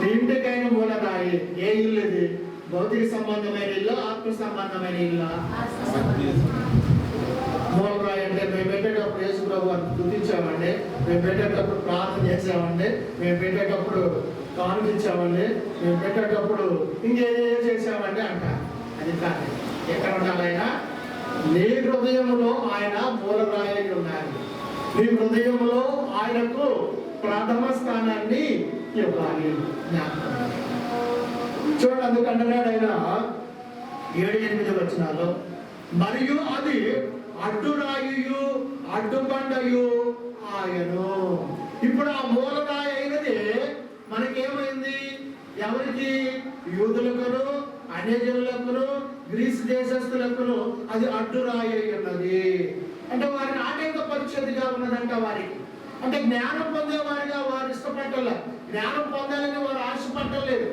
నీ ఇంటికైన మూలరాయి. ఏ ఇల్లు ఇది? భౌతిక సంబంధమైన ఇల్లు, ఆత్మ సంబంధమైన ఇల్లు? మూలరాయి అంటే మేము పెట్టేటప్పుడు యేసు ప్రభు వారిని స్తుతించామండి, మేము పెట్టేటప్పుడు ప్రార్థన చేసామండి, మేము పెట్టేటప్పుడు కానుకించామండి, మేము పెట్టేటప్పుడు ఇంకేదో చేసామండి అంట. అది కాదు. ఎక్కడ ఉండాలి ఆయన? నీ హృదయంలో ఆయన మూలరాయి ఉన్నారు. నీ హృదయంలో ఆయనకు ప్రథమ స్థానాన్ని ఇవ్వాలి. చూడండి, అందుకంటున్నాడు ఆయన 7-8 వచనాలు, మరియు అది అడ్డురాయు అడ్డుబండయు ఆయను. ఇప్పుడు ఆ మూలరాయి అయినది మనకేమైంది? ఎవరికి? యూదులకును, అన్యజనులకును, గ్రీసు దేశస్తులకును అది అడ్డురాయి ఉన్నది. అంటే వారిని ఆటంకపరిచేదిగా ఉన్నదంట. వారికి అంటే జ్ఞానం పొందేవారిగా వారు ఇష్టపడలే, జ్ఞానం పొందాలని వారు ఆశపడలేదు.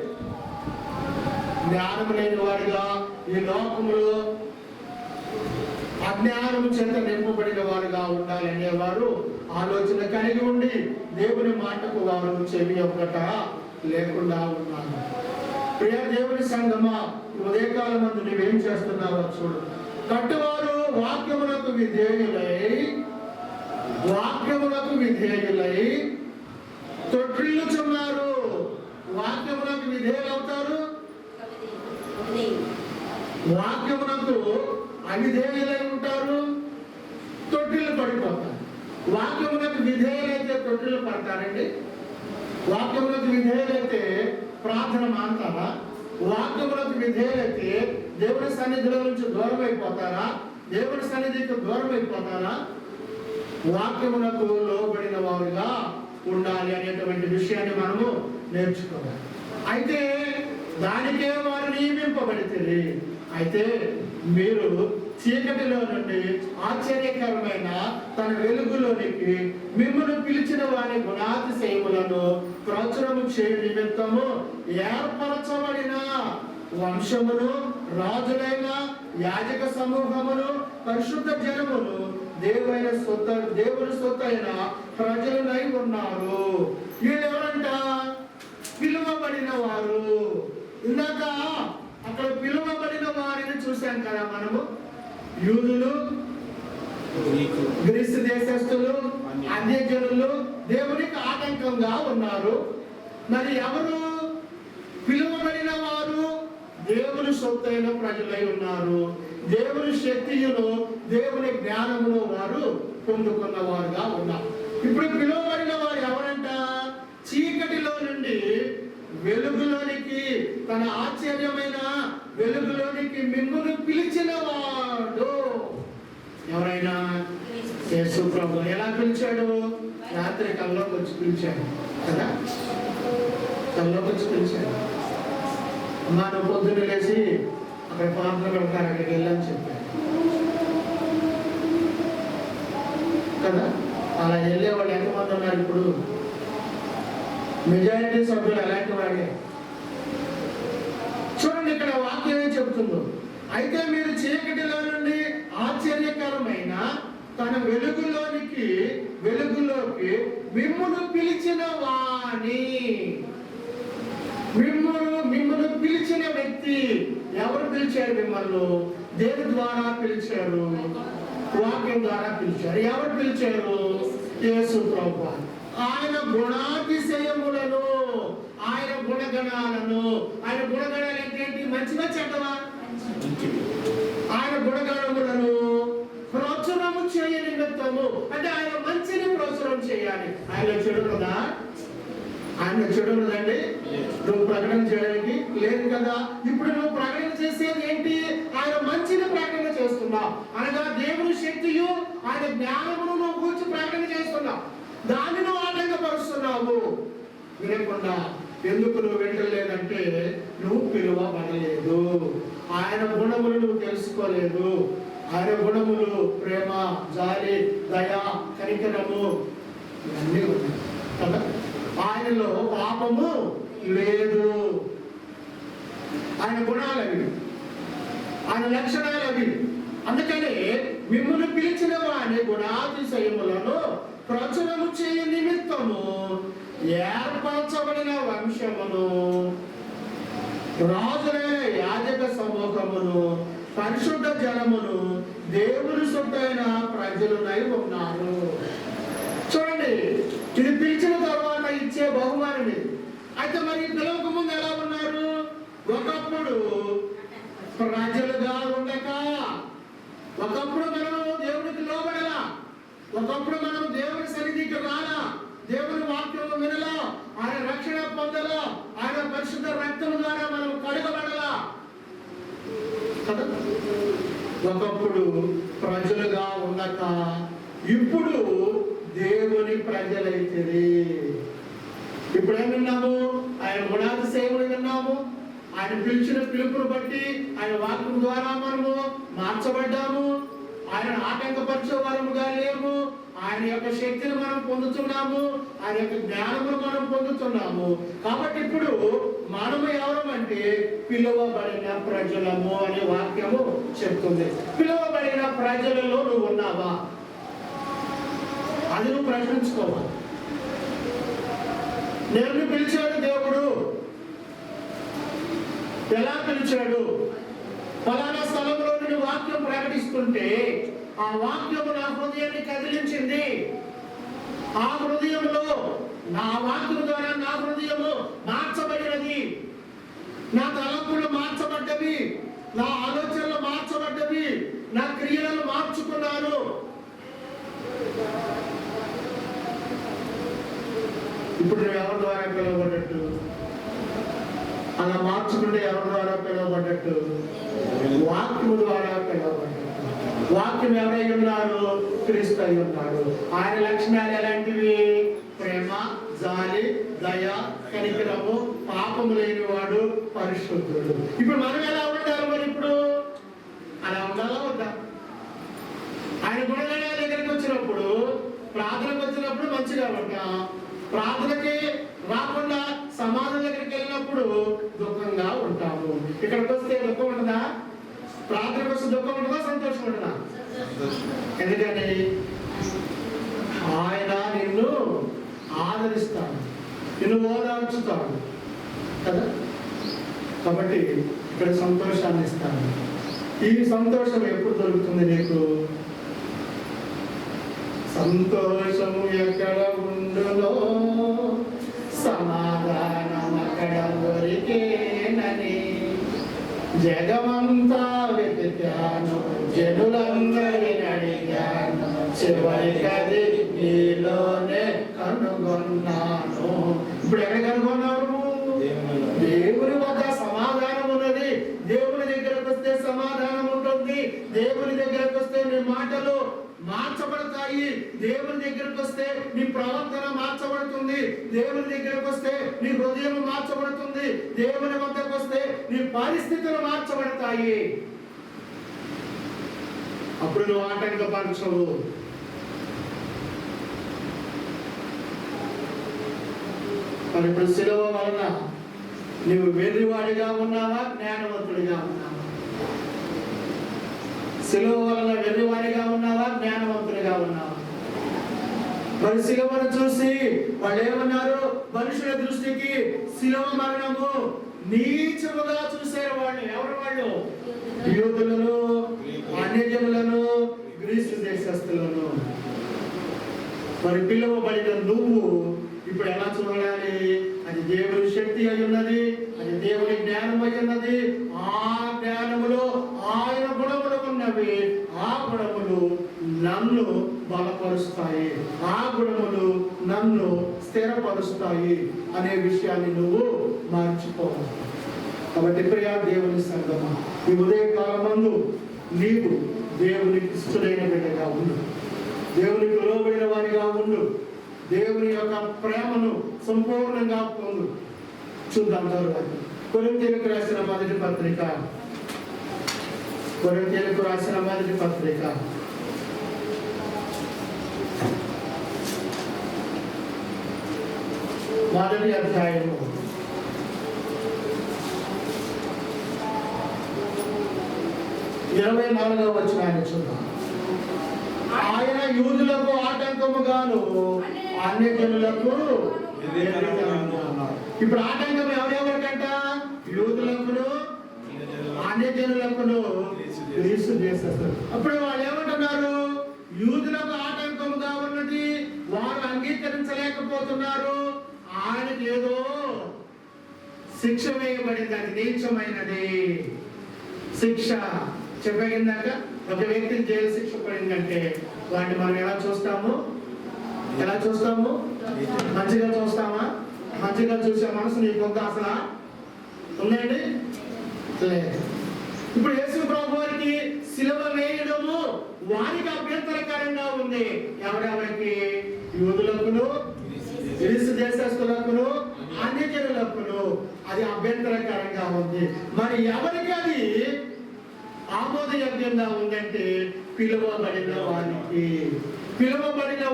జ్ఞానం లేని వారిగా ఈ లోకములో అజ్ఞానం చేత నింపబడిన వారుగా ఉండాలనే వారు ఆలోచన కలిగి ఉండి దేవుని మాటకు వారు చెవి ఒక్కట లేకుండా ఉన్నారు. ప్రియ దేవుని సంగమా, ఉదయకాలం మందు నువ్వేం చేస్తున్నావో చూడు. కట్టువారు వాక్యములకు విధేయులై తొట్టిల్లుచున్నారు. వాక్యములకు విధేయులవుతారు, వాక్యమునకు అవిధేయులై ఉంటారు, తొట్టిల్లు పడిపోతారు. వాక్యమునకు విధేయులైతే తొట్టిల్లు పడతారండి? వాక్యములకు విధేయులైతే ప్రార్థన మాంటారా? వాక్యములకు విధేయులైతే దేవుని సన్నిధిలో నుంచి దూరం అయిపోతారా? దేవుని సన్నిధికి దూరం అయిపోతారా? వాక్యమునకు లోబడిన వారుగా ఉండాలి అనేటువంటి విషయాన్ని మనము నేర్చుకోవాలి. అయితే దానికే వారు నియమింపబడితే, అయితే మీరు చీకటిలో నుండి ఆశ్చర్యకరమైన తన వెలుగులోనికి మిమ్మల్ని పిలిచిన వారి గుణాతిశయములను ప్రచురము చేయ నిమిత్తము ఏర్పరచబడిన వంశమును, రాజులైన యాజక సమూహమును, పరిశుద్ధ జనమును, దేవుని సొత్తైన ప్రజలనై ఉన్నారు. వీళ్ళెవరంట? పిలువబడిన వారు. ఇందాక అక్కడ పిలువబడిన వారిని చూశాం కదా మనము. యూదులు, గ్రీసు దేశస్తులు, అన్యజనులు దేవునికి ఆటంకంగా ఉన్నారు. మరి ఎవరు పిలువబడిన వారు? దేవుని సొత్తైన ప్రజలై ఉన్నారు. దేవుని శక్తియును, దేవుని జ్ఞానమును వారు పొందుకున్న వారుగా ఉన్నారు. ఇప్పుడు పిలువబడిన వారు ఎవరంట? చీకటిలో నుండి వెలుగులోనికి, తన ఆశ్చర్యమైన వెలుగులోనికి మిమ్మును పిలిచిన వాడు ఎవరైనా? యేసు ప్రభు. ఎలా పిలిచాడు? రాత్రి కల్లోకి వచ్చి పిలిచాడు కదా, కల్లోకి వచ్చి పిలిచాడు. మనం పొద్దున్న లేచి అక్కడ ప్రార్థన పెడతారు, అక్కడికి వెళ్ళని చెప్పాడు కదా. అలా వెళ్ళేవాళ్ళు ఎంతమంది ఉన్నారు ఇప్పుడు? మెజారిటీ సభ్యులు అలాంటి వాడే. చూడండి, ఇక్కడ వాక్యం ఏం చెబుతుందో, అయితే మీరు చీకటిలో నుండి ఆశ్చర్యకరమైన తన వెలుగులోకి మిమ్మును పిలిచిన వాణి. మిమ్మును పిలిచిన వ్యక్తి ఎవరు పిలిచారు? మిమ్మల్ని దేని ద్వారా పిలిచారు? వాక్యం ద్వారా పిలిచారు. ఎవరు పిలిచారు? యేసు ప్రభువు. ఆయన గుణాతిశయములను, ఆయన గుణగణాలను, ఆయన గుణగణాలు ఏంటి? మంచిగా చెడ్డవా? ఆయన గుణగణములను ప్రచురము చేయ నిమిత్తము, అంటే ఆయన మంచిని ప్రచురం చేయాలి. ఆయన చెడున్నదా? ఆయన చెడున్నదండి? నువ్వు ప్రకటన చేయడానికి లేదు కదా. ఇప్పుడు నువ్వు ప్రకటన చేసేది ఏంటి? ఆయన మంచిని ప్రకటన చేస్తున్నావు. అనగా దేవుని శక్తియు ఆయన జ్ఞానమును నువ్వు కూర్చి ప్రకటన చేస్తున్నావు. దాన్ని నువ్వు ఆటంకపరుస్తున్నావు వినకుండా. ఎందుకు నువ్వు వినలేదంటే నువ్వు పిలువబడలేదు. ఆయన గుణములు నువ్వు తెలుసుకోలేదు. ఆయన గుణములు ప్రేమ, జాలి, దయ, కనికరము ఇవన్నీ ఉన్నాయి కదా. ఆయనలో పాపము లేదు. ఆయన గుణాలు అవి, ఆయన లక్షణాలు అవి. అందుకని మిమ్మల్ని పిలిచిన వాని గుణాతిశయములను ప్రచురము చేయ నిమిత్తము ఏర్పరచబడిన వంశమును, రాజులైన యాజక సమూహమును, పరిశుద్ధ జనమును, దేవుని సొత్తైన ప్రజలునై ఉన్నారు. చూడండి, ఇది పిలిచిన తర్వాత ఇచ్చే బహుమానం ఇది. అయితే మరి పిలవక ముందు ఎలా ఉన్నారు? ఒకప్పుడు ప్రజలుగా ఉండక, ఒకప్పుడు మనం దేవునికి లోబడలా, ఒకప్పుడు మనం దేవుని సన్నిధికి రాలా, దేవుని వాక్యం వినలా, ఆయన రక్షణ పొందలా, ఆయన పరిశుద్ధ రక్తం ద్వారా మనం కడగబడలా కదా. ఒకప్పుడు ప్రజలుగా ఉండక ఇప్పుడు దేవుని ప్రజలైతే, ఇప్పుడు ఏం విన్నాము? ఆయన గుణాది సేవలు విన్నాము. ఆయన పిలిచిన పిలుపును బట్టి ఆయన వాక్యం ద్వారా మనము మార్చబడ్డాము. ఆయన ఆటంకపరిచే వారముగా లేము. ఆయన యొక్క శక్తిని మనం పొందుతున్నాము, ఆయన యొక్క జ్ఞానమును మనం పొందుతున్నాము. కాబట్టి ఇప్పుడు మనము ఎవరమంటే పిలువబడిన ప్రజలము అనే వాక్యము చెప్తుంది. పిలువబడిన ప్రజలలో నువ్వు ఉన్నావా? అది నువ్వు ప్రశ్నించుకోవాలి. నేను పిలిచాడు దేవుడు, ఎలా పిలిచాడు? ఫలానా స్థలంలో నేను వాక్యం ప్రకటిస్తుంటే ఆ వాక్యము నా హృదయాన్ని కదిలించింది. ఆ హృదయంలో నా వాక్యం ద్వారా నా హృదయము మార్చబడినది, నా తలంపులు మార్చబడ్డవి, నా ఆలోచనలు మార్చబడ్డవి, నా క్రియలను మార్చుకున్నాను. ఇప్పుడు నువ్వు ఎవరి ద్వారా పిలువబడ్డట్టు? అలా మార్చుకుంటే ఎవరి ద్వారా పిలువబడ్డట్టు? వాక్యము ద్వారా పిలువబడ్డట్టు. వాక్యం ఎవరై ఉన్నారు? క్రీస్తు అయి ఉన్నాడు. ఆయన లక్షణాలు ఎలాంటివి? ప్రేమ, జాలి, దయ, కనికరము, పాపము లేనివాడు, పరిశుద్ధుడు. ఇప్పుడు మనం ఎలా ఉండాలి? మరి ఇప్పుడు అలా ఉండాలా వద్దా? ఆయన గుణగణాల దగ్గరికి వచ్చినప్పుడు, ప్రార్థనకు వచ్చినప్పుడు మంచిగా ఉంటాం, ప్రార్థనకి రాకుండా సమాధుల దగ్గరికి వెళ్ళినప్పుడు దుఃఖంగా ఉంటాము. ఇక్కడికి వస్తే దుఃఖం ఉంటుందా? ప్రార్థనకు వస్తే దుఃఖం ఉంటుందా? సంతోషం ఉంటుందా? ఎందుకని ఆయన నిన్ను ఆదరిస్తాడు, నిన్ను ఓదార్చుతాడు కదా. కాబట్టి ఇక్కడ సంతోషాన్ని ఇస్తాడు. ఈ సంతోషం ఎప్పుడు దొరుకుతుంది నీకు? సంతోషము ఎక్కడ ఉండునో సమాధానం అక్కడ దొరికేనని జగమంతా వెతికాను, జనులందరిని అడిగాను, చివరికది నీలోనే కనుగొన్నాను. ఇప్పుడు ఎక్కడ కనుగొన్నావు? దేవుని వద్ద సమాధానం ఉన్నది. దేవుని దగ్గరకు వస్తే సమాధానం ఉంటుంది. దేవుని దగ్గరకు వస్తే నీ మాటలు మార్చబడతాయి. దేవుని దగ్గరకు వస్తే నీ ప్రవర్తన మార్చబడుతుంది. దేవుని దగ్గరకు వస్తే నీ హృదయం మార్చబడుతుంది. దేవుని వద్దకు వస్తే నీ పరిస్థితులు మార్చబడతాయి. అప్పుడు నువ్వు ఆటంకపరచవు. మరి ఇప్పుడు సిలువ వలన నువ్వు వెర్రివాడిగా ఉన్నావా, జ్ఞానవంతుడిగా ఉన్నావా? సిలువ వలన వెర్రివాడిగా ఉన్నావా, జ్ఞానవంతుడిగా ఉన్నావా? మరి సిలువను చూసి వాళ్ళు ఏమన్నారు? మనుషుల దృష్టికి సిలువ మరణము నీచముగా చూశారు. వాళ్ళు ఎవరు? వాళ్ళు యూదులను, అన్యజనులను, గ్రీసు దేశస్తులను. మరి పిలువబడిన నువ్వు ఇప్పుడు ఎలా చూడాలి? అది దేవుని శక్తి అయి ఉన్నది, అది దేవుని జ్ఞానం అయి ఉన్నది. ఆ జ్ఞానములో ఆయన గుణములు ఉన్నవి. ఆ గుణములు నన్ను బలపరుస్తాయి, ఆ గుణములు నన్ను స్థిరపరుస్తాయి అనే విషయాన్ని నువ్వు మర్చిపోవాలి. కాబట్టి ప్రియా దేవుని సంగమా, ఈ ఉదయకాలమందు నీవు దేవునికి ఇష్టమైన బిడ్డగా ఉండు, దేవునికి లోబడిన వారిగా ఉండు, దేవుని యొక్క ప్రేమను సంపూర్ణంగా పొందు. చూద్దాం తర్వాత కొరింథీయులకు రాసిన మొదటి పత్రిక, కొరింథీయులకు రాసిన మొదటి పత్రిక 1వ అధ్యాయము 24వ వచనాన్ని చూద్దాం. ఆయన యూదులకు ఆటంకముగాను అన్యజనులకు ఇప్పుడు ఆటంకం ఎవరెవరికంట? యూదులకును అన్యజనులకును క్రీస్తు చేసేస్తారు. అప్పుడు వాళ్ళు ఏమంటున్నారు? యూదులకు ఆటంకముగా ఉన్నది, వారు అంగీకరించలేకపోతున్నారు. ఆయనకి ఏదో శిక్ష వేయబడింది, అది నీచమైనది శిక్ష. చెప్పగిందాక ఒక వ్యక్తికి జైలు శిక్ష పడిందంటే వాటిని మనం ఎలా చూస్తాము? మంచిగా చూస్తామా? మంచిగా చూసే మనసు నీకు ఉందా? అసలు ఉందండి? లేదు. ఇప్పుడు యేసు ప్రభు వారికి శిలువ వేయడము వారికి అభ్యంతరకరంగా ఉంది. ఎవరెవరికి? యూదులకును, గ్రీసు దేశస్తులకును, అన్యజనులకును అది అభ్యంతరకరంగా ఉంది. మరి ఎవరికి అది ఆమోదయోగ్యంగా ఉందంటే పిలువబడిన వారికి. పిలువబడిన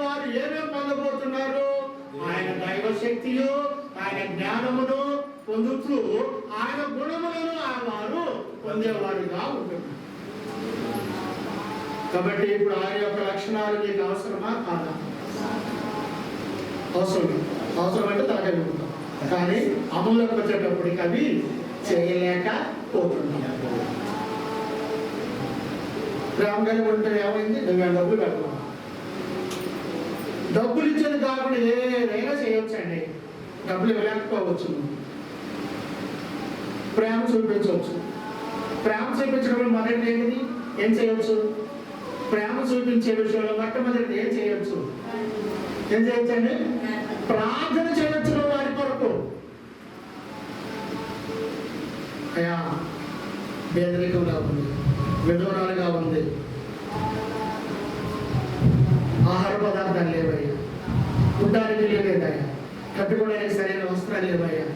వారు ఏమేమి పొందబోతున్నారు? ఆయన దైవశక్తియు, ఆయన జ్ఞానమును పొందుతూ ఆయన గుణములను వారు పొందేవారుగా ఉంటుంది. కాబట్టి ఇప్పుడు ఆయన యొక్క లక్షణాలు నీకు అవసరమా కాదా? అవసరం అంటే తగ్గలుగుతాం, కానీ అమలులోకి వచ్చేటప్పటికి అవి చేయలేకపోతున్నాం. ప్రేమ కలిగి ఉంటే ఏమైంది? నువ్వే డబ్బులు పెట్టావు. డబ్బులు ఇచ్చేది కాకుండా ఏదైనా చేయొచ్చండి. డబ్బులు ఇవ్వలేకపోవచ్చు, ప్రేమ చూపించవచ్చు. ప్రేమ చూపించడం మొదటి ఏంటిది? ఏం చేయొచ్చు? ప్రేమ చూపించే విషయంలో మొట్టమొదటి ఏం చేయొచ్చు? అండి? ప్రార్థన చేయొచ్చు వారి కొరకు. అయ్యా పేదరికంగా ఉంది, విధవరాలుగా ఉంది, ఆహార పదార్థాలు లేవయ్యా, ఉండడానికి లేదయ్యా, కట్టుకోవడానికి సరైన వస్త్రాలు లేవయ్యా,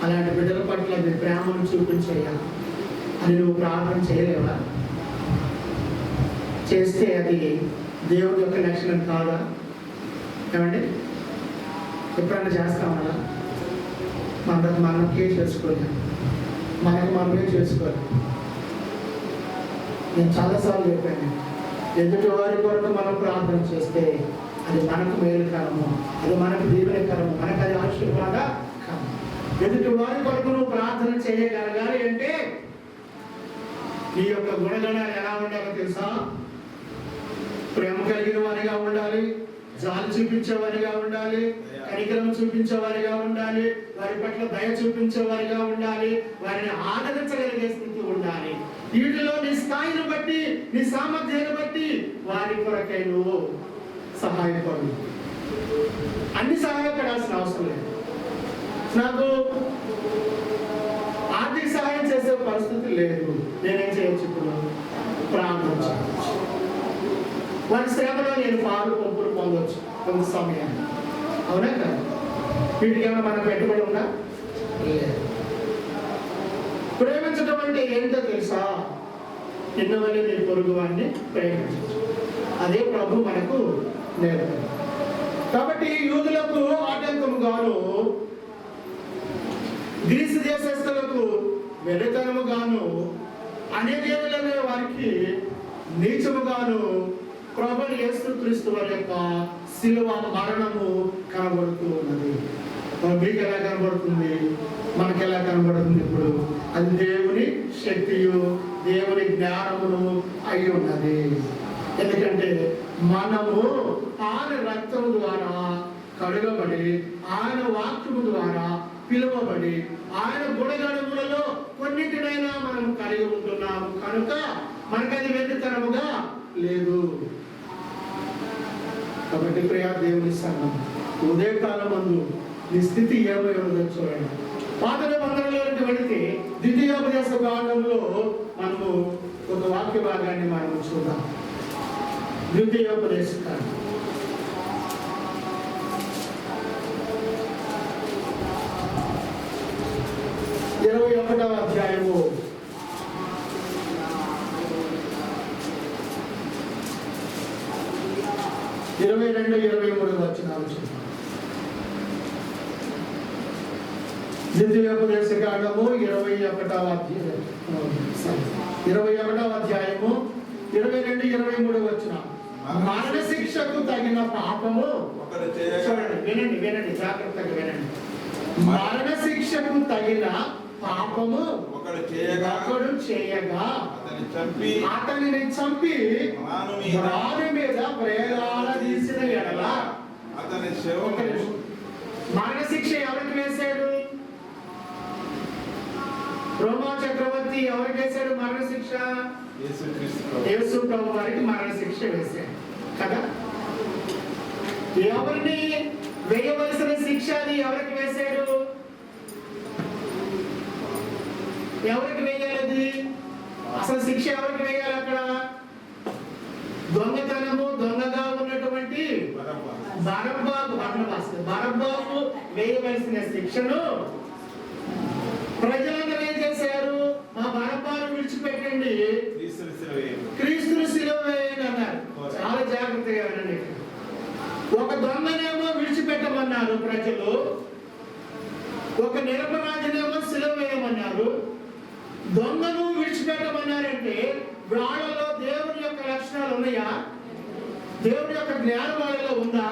అలాంటి బిడ్డల పట్ల మీ ప్రేమను చూపించయ్యా అని నువ్వు ప్రార్థన చేయలేవా? చేస్తే అది దేవుడి యొక్క లక్షణం కాదా? ఏమండి? ఎప్పుడైనా చేస్తామలా? మనకే చేసుకోవాలి, మనమే చేసుకోవాలి. నేను చాలాసార్లు చెప్పాను, ఎదుటి వారి కొరకు మనం ప్రార్థన చేస్తే అది మనకు మేలుకరము, అది మనకు దీవెనకరము, మనకు అది ఆశీర్వాదకరము. ఎదుటి వారి కొరకు నువ్వు ప్రార్థన చేయగలగాలి అంటే నీ యొక్క గుణగణాలు ఎలా ఉండాలో తెలుసా? ప్రేమ కలిగిన వారిగా ఉండాలి, జాలి చూపించేవారిగా ఉండాలి, కనికరం చూపించేవారిగా ఉండాలి, వారి పట్ల దయ చూపించేవారిగా ఉండాలి, వారిని ఆదరించగలిగే స్థితి ఉండాలి. వీటిలో నీ స్థాయిని బట్టి, నీ సామర్థ్యాన్ని బట్టి వారి కొరకై నువ్వు సహాయపడు. అన్ని సహాయపడాల్సిన అవసరం లేదు. నాకు ఆర్థిక సహాయం చేసే పరిస్థితి లేదు, నేనేం చేయొచ్చు? ఇప్పుడు ప్రార్థన చేయొచ్చు. వారి శ్రమలో నేను పాలు పంపులు పొందవచ్చు కొంత సమయాన్ని. అవునా కదా? వీటికి ఏమైనా మన పెట్టుబడి ఉందా? లేదు. ప్రేమించడం అంటే ఏంటో తెలుసా? నిన్న వల్లే నీ పొరుగు వాడిని ప్రేమించవచ్చు. అదే ప్రభు మనకు నేర్పారు. కాబట్టి యూదులకు ఆటంకముగాను, గ్రీసు దేశస్తులకు వెర్రితనముగాను, అన్యజనులనే వారికి నీచముగాను ప్రభువు యేసుక్రీస్తు వారి యొక్క శిలువ మరణము కనబడుతూ ఉన్నది. మీకు ఎలా కనబడుతుంది? మనకు ఎలా కనబడుతుంది? ఇప్పుడు అది దేవుని శక్తియు, దేవుని జ్ఞానమును అయి ఉన్నది. ఎందుకంటే మనము ఆయన రక్తము ద్వారా కడుగబడి, ఆయన వాక్యము ద్వారా పిలువబడి, ఆయన గుణగణములలో కొన్నిటినైనా మనం కలిగి ఉంటున్నాము కనుక మనకు అది వెర్రితనముగా లేదు. కాబట్టి ప్రియా దేవుని సంఘం, ఉదయకాలం మందు నీ స్థితి ఏమై ఉన్నదో చూడండి. పాత నిబంధనలోకి వెళితే ద్వితీయోపదేశ కాండంలో మనము ఒక వాక్య భాగాన్ని మనం చూద్దాం. ద్వితీయోపదేశ కాండం 21వ అధ్యాయము 22-23 వచనాలు చూద్దాం. ద్వితీయోపదేశ కాండము 21వ అధ్యాయము 22-23 వచనాలు. మరణ శిక్షకు తగిన పాపము ఒకడు చేయగా చూడండి, వినండి వినండి, జాగ్రత్తగా వినండి. మరణ శిక్షకు తగిన పాపము ఒకడు చేయగా అతనిని చంపి రాణి మీద ప్రేలాడదీసిన ఎడల అతని శవము. మరణ శిక్ష ఎవరికి వేశాడు? రోమా చక్రవర్తి ఎవరికి వేశాడు మరణ శిక్ష? యేసు ప్రభు వారికి మరణ శిక్ష వేశాడు కదా. ఎవరిని వేయవలసిన శిక్ష అది ఎవరికి వేశాడు? ఎవరికి వేయాలి? అసలు శిక్ష ఎవరికి వేయాలి? అక్కడ దొంగతనము దొంగగా ఉన్నటువంటి బరబ్బాకు వేయవలసిన శిక్షను ప్రజలందరూ ఏం చేశారు? మా బరబ్బాను విడిచిపెట్టండి, క్రీస్తును సిలువ వేయండి అన్నారు. చాలా జాగ్రత్తగా వినండి. ఒక దొంగనేమో విడిచిపెట్టమన్నారు ప్రజలు, ఒక నిరపరాధినేమో సిలువ వేయమన్నారు. దొంగను విడిచిపెట్టమన్నారంటే వాళ్ళలో దేవుని యొక్క లక్షణాలు ఉన్నాయా? దేవుని యొక్క జ్ఞానం వాళ్ళలో ఉందా?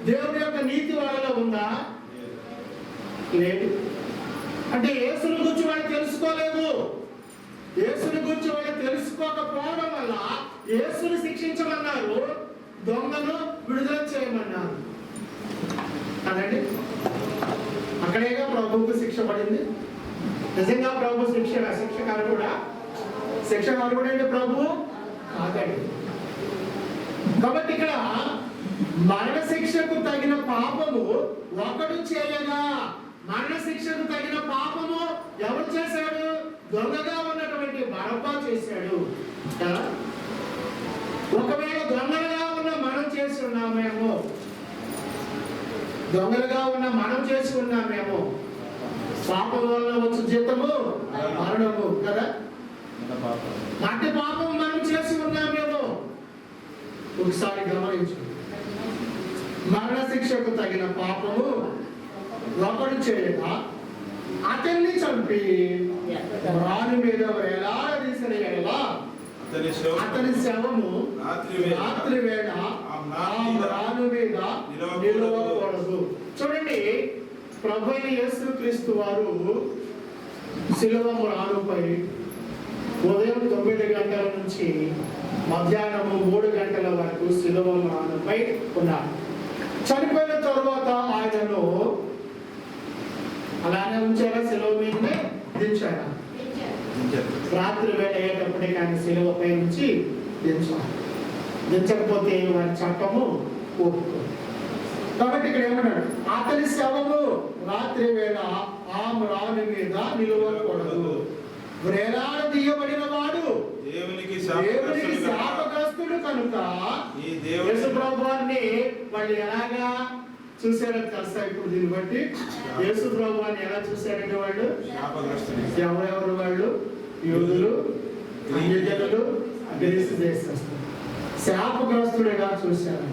దేవుని యొక్క నీతి వాళ్ళలో ఉందా? లేదు. అంటే యేసుని గురించి వాళ్ళు తెలుసుకోలేదు. యేసుని గురించి వాళ్ళు తెలుసుకోకపోవడం వల్ల యేసుని శిక్షించమన్నారు, దొంగను విడుదల చేయమన్నారు. అదండి అక్కడేగా ప్రభువుకు శిక్ష పడింది. నిజంగా ప్రభు శిక్షకారు కూడా అంటే ప్రభు కాదండి. కాబట్టి ఇక్కడ మరణ శిక్షకు తగిన పాపము ఒకడు చేయగా, మరణ శిక్షకు తగిన పాపము ఎవరు చేశాడు? దొంగగా ఉన్నటువంటి బరబ్బా చేశాడు. ఒకవేళ దొంగలుగా ఉన్న మనం చేసి ఉన్నామేమో, దొంగలుగా ఉన్న మనం చేసి ఉన్నామేమో, పాపం వల్ల వచ్చే జీతము మరణము కదా. అంటే పాపం మనం చేసి ఉన్నామేమో. ఒకసారి గమనించు. మరణ శిక్షకు తగిన పాపము ఒకడు చేయగా అతన్ని చంపి రాణి మీద వేలాడదీసిన ఎడల అతని శవము రాత్రి వేళ ఆ రాణి మీద నిలవకూడదు. చూడండి, ప్రభు యేసు క్రీస్తు వారు శిలువ రాణుపై ఉదయం 9 గంటల నుంచి మధ్యాహ్నం 3 గంటల వరకు శిలువ రాణుపై ఉన్నారు. చనిపోయిన తరువాత ఆయనను అలానే ఉంచారా? శిలువ మీదనే దించారా? రాత్రి వేళ అయ్యేటప్పటికి ఆయన శిలువపై నుంచి దించారు. దించకపోతే వారి చట్టము ఒప్పుకో. కాబట్టి ఇక్కడ ఏమన్నాడు? అతని శవము రాత్రి వేళ ఆ రాణి మీద నిలవకూడదు. వేలాడదీయబడిన వాడు దేవునికి శాపగ్రస్తుడు కనుక యేసు ప్రభువాన్ని వాళ్ళు ఎలాగా చూశారో తెలుసా? ఇప్పుడు దీన్ని బట్టి యేసు ప్రభువాన్ని ఎలా చూశారంటే వాళ్ళు ఎవరెవరు? వాళ్ళు యూదులు, అన్యజనులు, గ్రీసు దేశస్తులు. శాపగ్రస్తుడిగా చూశారు.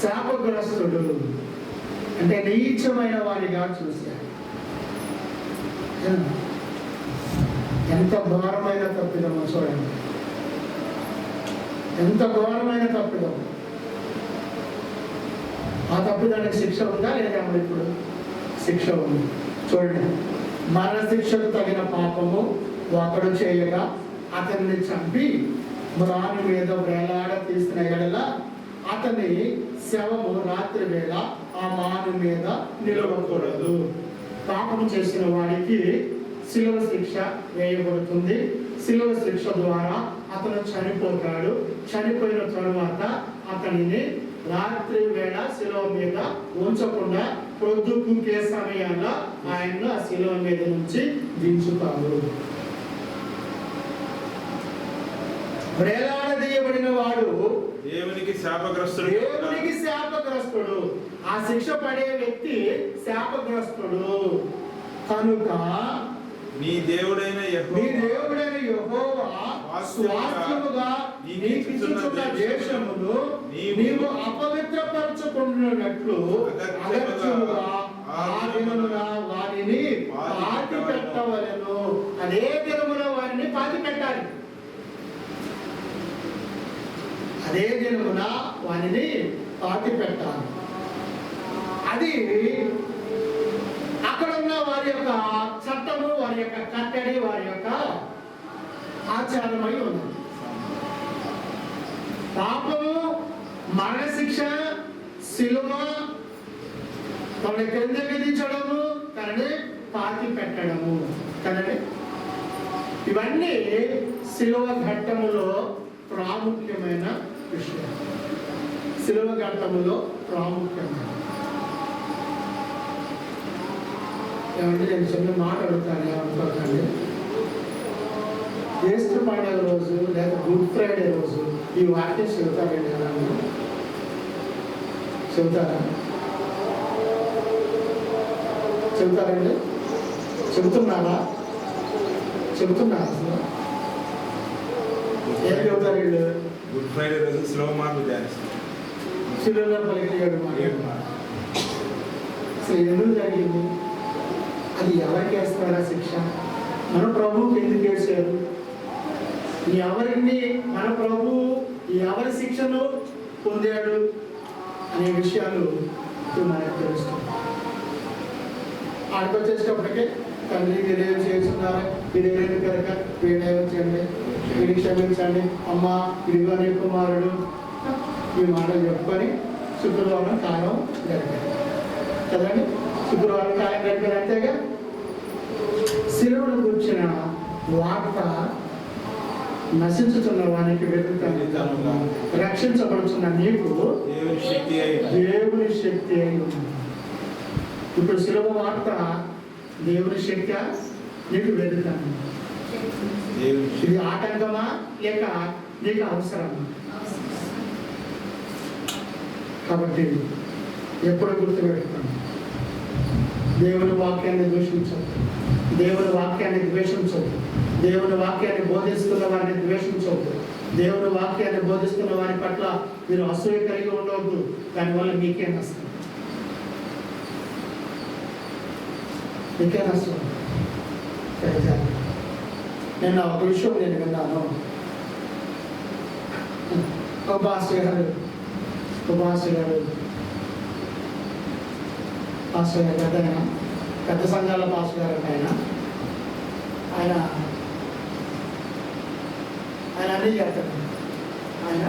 శాపగ్రస్తుడు అంటే నీచమైన వారిగా చూశారు. ఎంత ఘోరమైన తప్పిదమో చూడండి, ఎంత ఘోరమైన తప్పిదం. ఆ తప్పిదానికి శిక్ష ఉందా లేదా? ఇప్పుడు శిక్ష ఉంది. చూడండి, మరణ శిక్షకు తగిన పాపము ఒకడు చేయగా అతన్ని చంపి రాణి మీద వేలాడ తీసిన ఎడల అతని శవము రాత్రి వేళ ఆ మాను మీద నిలవకూడదు. పాపం చేసిన వాడికి శిలువ శిక్ష వేయబడుతుంది. శిలువ శిక్ష ద్వారా అతను చనిపోతాడు. చనిపోయిన తరువాత అతనిని రాత్రి వేళ శిలువ మీద ఉంచకుండా పొద్దుకే సమయాల్లో ఆయన్ను ఆ శిలువ మీద నుంచి దించుతాడు. వేలాడదీయబడిన వాడు దేవునికి శాపగ్రస్తుడు. దేవునికి శాపగ్రస్తుడు. ఆ శిక్ష పడే వ్యక్తి శాపగ్రస్తుడు కనుక నీ దేవుడైన యెహోవా స్వాస్థ్యముగా నీకిచ్చుచున్న దేశమును నీవు అపవిత్రపరచుకున్నట్లు అగత్యముగా ఆ దినమున వారిని పాతి పెట్టవలెను. అదే దినమున వారిని పాతి పెట్టాలి. అదే దినమున వారిని పాతి పెట్టాలి. అది అక్కడ ఉన్న వారి యొక్క చట్టము, వారి యొక్క కట్టడి, వారి యొక్క ఆచారమై ఉన్నది. పాపము, మరణశిక్ష, శిలువ, తనని క్రిందకి దించడము, తనని పాతి పెట్టడము కదండి. ఇవన్నీ శిలువ ఘట్టములో ప్రాముఖ్యమైన విషయం. శిలువ ఘట్టములో ప్రాముఖ్యమైన ఏమంటే నేను చిన్న మాట అడుగుతాను, ఏమనుకోకండి. ఈస్టర్ పండుగ రోజు లేదా గుడ్ ఫ్రైడే రోజు ఈ వాక్యం చెబుతారండి కదా? చెబుతారండి? చెబుతున్నారా అసలు? ఏం చెబుతారు వీళ్ళు? గుడ్ ఫ్రైడే రోజు స్లో మార్పు ధ్యానిస్తారు. శిలువలో పలికిన అసలు ఎందుకు జరిగింది? అది ఎవరికి వేస్తారా శిక్ష? మన ప్రభువుకి ఎందుకు వేసారు? మన ప్రభు ఎవరి శిక్షను పొందాడు అనే విషయాలు మనకు తెలుస్తుంది. ఆడికి వచ్చేటప్పటికే తండ్రి వీరేం చేస్తున్నారా, వీరేమి కనుక వీడేమించండి, వీడి క్షమించండి, అమ్మ ఇదిగో నీ కుమారుడు, ఈ మాటలు చెప్పుకొని శుక్రవారం కాలం గడిపారు కదండి. శుక్రవారం కాలం గడిపారు. అంతేగా శిలువను కూర్చిన వార్త నశించుతున్న వానికి వెతుకుతాను, రక్షించబడుతున్న నీకు దేవుని శక్తి అయి ఉంది. ఇప్పుడు శిలువ వార్త దేవుని శక్తి నీకు వెతుకుతాను. ఇది ఆటంకమా లేక నీకు అవసరమా? కాబట్టి ఎప్పుడు గుర్తుపెట్టుకోండి, దేవుని వాక్యాన్ని దూషించవద్దు, దేవుని వాక్యాన్ని ద్వేషించవద్దు, దేవుని వాక్యాన్ని బోధిస్తున్న వారిని ద్వేషించవద్దు, దేవుని వాక్యాన్ని బోధిస్తున్న వారి పట్ల మీరు అసూయ కలిగి ఉండవద్దు. దానివల్ల మీకే నష్టం, మీకే నష్టం. నేను ఒక విషయం విన్నాను. ఒక పాస్టర్ గారు పెద్ద సంఘాల పాస్టర్ గారు ఆయన అన్నీ చేస్తాడు. ఆయన